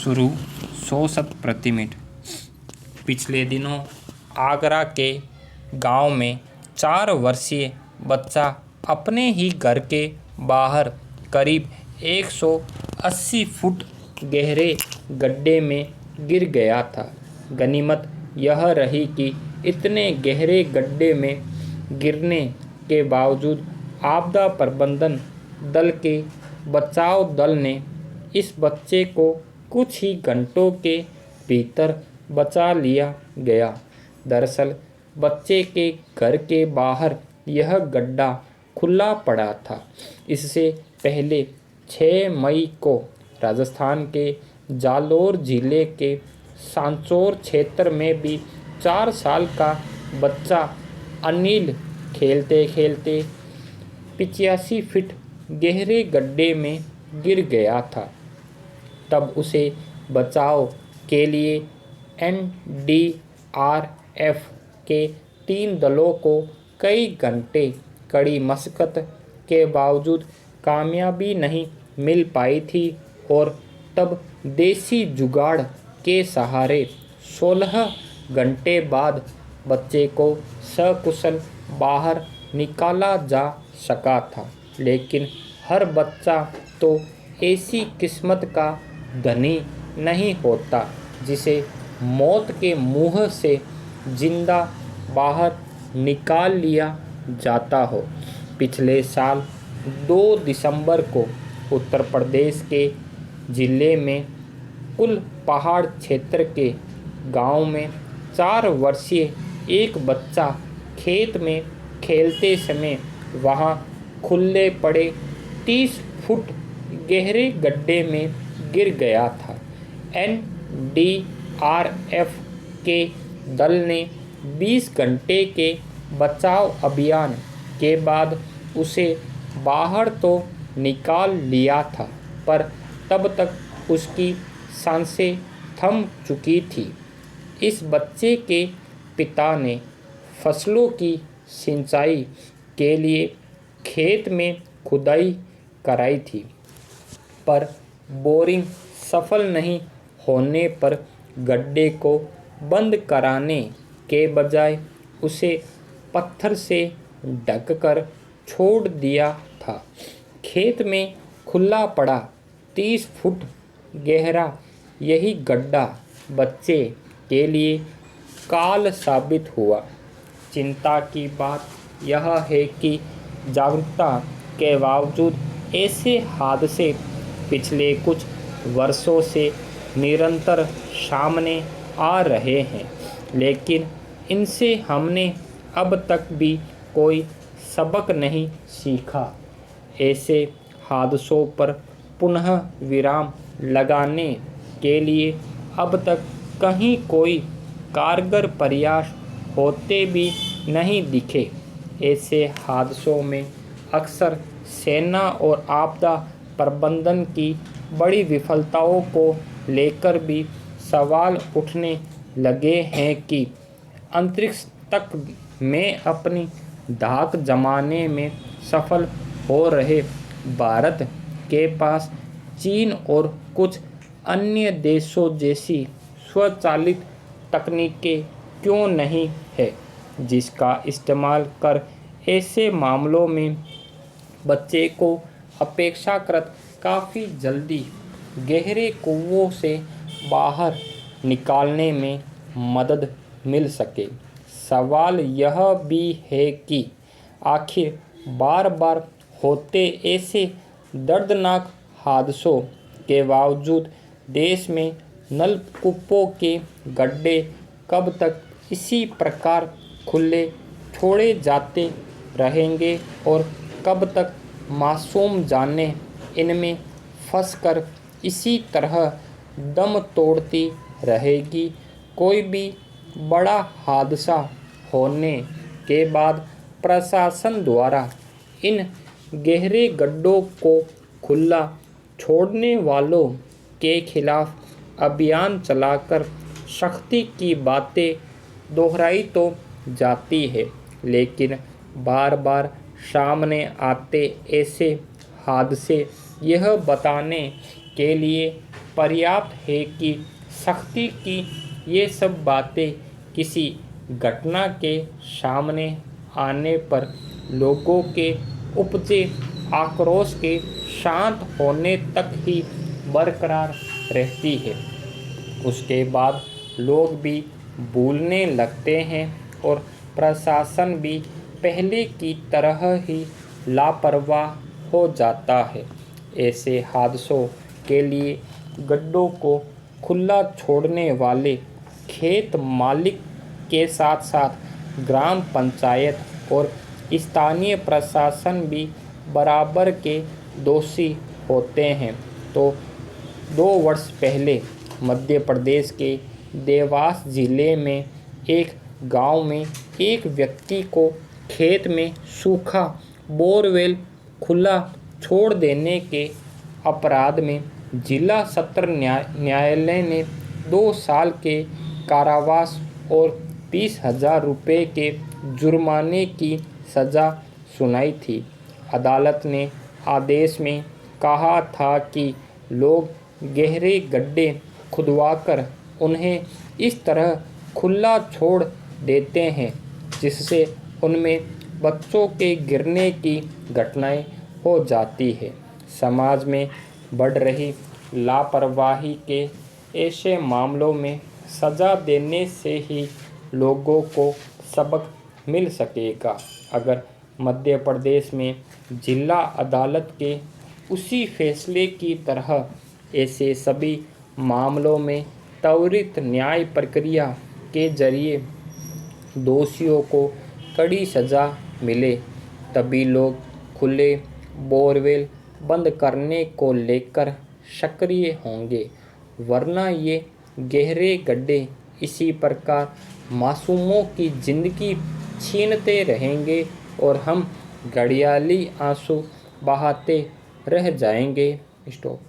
शुरू 100 शत प्रति मिनट। पिछले दिनों आगरा के गांव में 4 वर्षीय बच्चा अपने ही घर के बाहर करीब 180 फुट गहरे गड्ढे में गिर गया था। गनीमत यह रही कि इतने गहरे गड्ढे में गिरने के बावजूद आपदा प्रबंधन दल के बचाव दल ने इस बच्चे को कुछ ही घंटों के भीतर बचा लिया गया। दरअसल बच्चे के घर के बाहर यह गड्ढा खुला पड़ा था। इससे पहले 6 मई को राजस्थान के जालोर जिले के सांचौर क्षेत्र में भी 4 साल का बच्चा अनिल खेलते खेलते 85 फीट गहरे गड्ढे में गिर गया था। तब उसे बचाव के लिए एनडीआरएफ के 3 दलों को कई घंटे कड़ी मशक्कत के बावजूद कामयाबी नहीं मिल पाई थी और तब देसी जुगाड़ के सहारे 16 घंटे बाद बच्चे को सकुशल बाहर निकाला जा सका था। लेकिन हर बच्चा तो ऐसी किस्मत का धनी नहीं होता जिसे मौत के मुंह से जिंदा बाहर निकाल लिया जाता हो। पिछले साल 2 दिसंबर को उत्तर प्रदेश के ज़िले में कुल पहाड़ क्षेत्र के गांव में 4 वर्षीय एक बच्चा खेत में खेलते समय वहां खुले पड़े 30 फुट गहरे गड्ढे में गिर गया था। एनडीआरएफ के दल ने 20 घंटे के बचाव अभियान के बाद उसे बाहर तो निकाल लिया था, पर तब तक उसकी सांसें थम चुकी थी। इस बच्चे के पिता ने फसलों की सिंचाई के लिए खेत में खुदाई कराई थी, पर बोरिंग सफल नहीं होने पर गड्ढे को बंद कराने के बजाय उसे पत्थर से ढककर छोड़ दिया था। खेत में खुला पड़ा 30 फुट गहरा यही गड्ढा बच्चे के लिए काल साबित हुआ। चिंता की बात यह है कि जागरूकता के बावजूद ऐसे हादसे पिछले कुछ वर्षों से निरंतर सामने आ रहे हैं, लेकिन इनसे हमने अब तक भी कोई सबक नहीं सीखा। ऐसे हादसों पर पुनः विराम लगाने के लिए अब तक कहीं कोई कारगर प्रयास होते भी नहीं दिखे। ऐसे हादसों में अक्सर सेना और आपदा प्रबंधन की बड़ी विफलताओं को लेकर भी सवाल उठने लगे हैं कि अंतरिक्ष तक में अपनी धाक जमाने में सफल हो रहे भारत के पास चीन और कुछ अन्य देशों जैसी स्वचालित तकनीकें क्यों नहीं है, जिसका इस्तेमाल कर ऐसे मामलों में बच्चे को अपेक्षाकृत काफ़ी जल्दी गहरे कुओं से बाहर निकालने में मदद मिल सके। सवाल यह भी है कि आखिर बार बार होते ऐसे दर्दनाक हादसों के बावजूद देश में नलकूपों के गड्ढे कब तक इसी प्रकार खुले छोड़े जाते रहेंगे और कब तक मासूम जानें इनमें फंसकर इसी तरह दम तोड़ती रहेगी। कोई भी बड़ा हादसा होने के बाद प्रशासन द्वारा इन गहरे गड्ढों को खुला छोड़ने वालों के खिलाफ अभियान चलाकर सख्ती की बातें दोहराई तो जाती है, लेकिन बार बार सामने आते ऐसे हादसे यह बताने के लिए पर्याप्त है कि सख्ती की ये सब बातें किसी घटना के सामने आने पर लोगों के उपजे आक्रोश के शांत होने तक ही बरकरार रहती है। उसके बाद लोग भी भूलने लगते हैं और प्रशासन भी पहले की तरह ही लापरवाह हो जाता है। ऐसे हादसों के लिए गड्ढों को खुला छोड़ने वाले खेत मालिक के साथ साथ ग्राम पंचायत और स्थानीय प्रशासन भी बराबर के दोषी होते हैं। तो 2 वर्ष पहले मध्य प्रदेश के देवास जिले में एक गांव में एक व्यक्ति को खेत में सूखा बोरवेल खुला छोड़ देने के अपराध में जिला सत्र न्यायालय ने 2 साल के कारावास और 20,000 रुपये के जुर्माने की सज़ा सुनाई थी। अदालत ने आदेश में कहा था कि लोग गहरे गड्ढे खुदवाकर उन्हें इस तरह खुला छोड़ देते हैं जिससे उनमें बच्चों के गिरने की घटनाएं हो जाती है। समाज में बढ़ रही लापरवाही के ऐसे मामलों में सज़ा देने से ही लोगों को सबक मिल सकेगा। अगर मध्य प्रदेश में जिला अदालत के उसी फैसले की तरह ऐसे सभी मामलों में त्वरित न्याय प्रक्रिया के जरिए दोषियों को कड़ी सज़ा मिले, तभी लोग खुले बोरवेल बंद करने को लेकर सक्रिय होंगे, वरना ये गहरे गड्ढे इसी प्रकार मासूमों की ज़िंदगी छीनते रहेंगे और हम घड़ियाली आंसू बहाते रह जाएंगे। स्टॉप।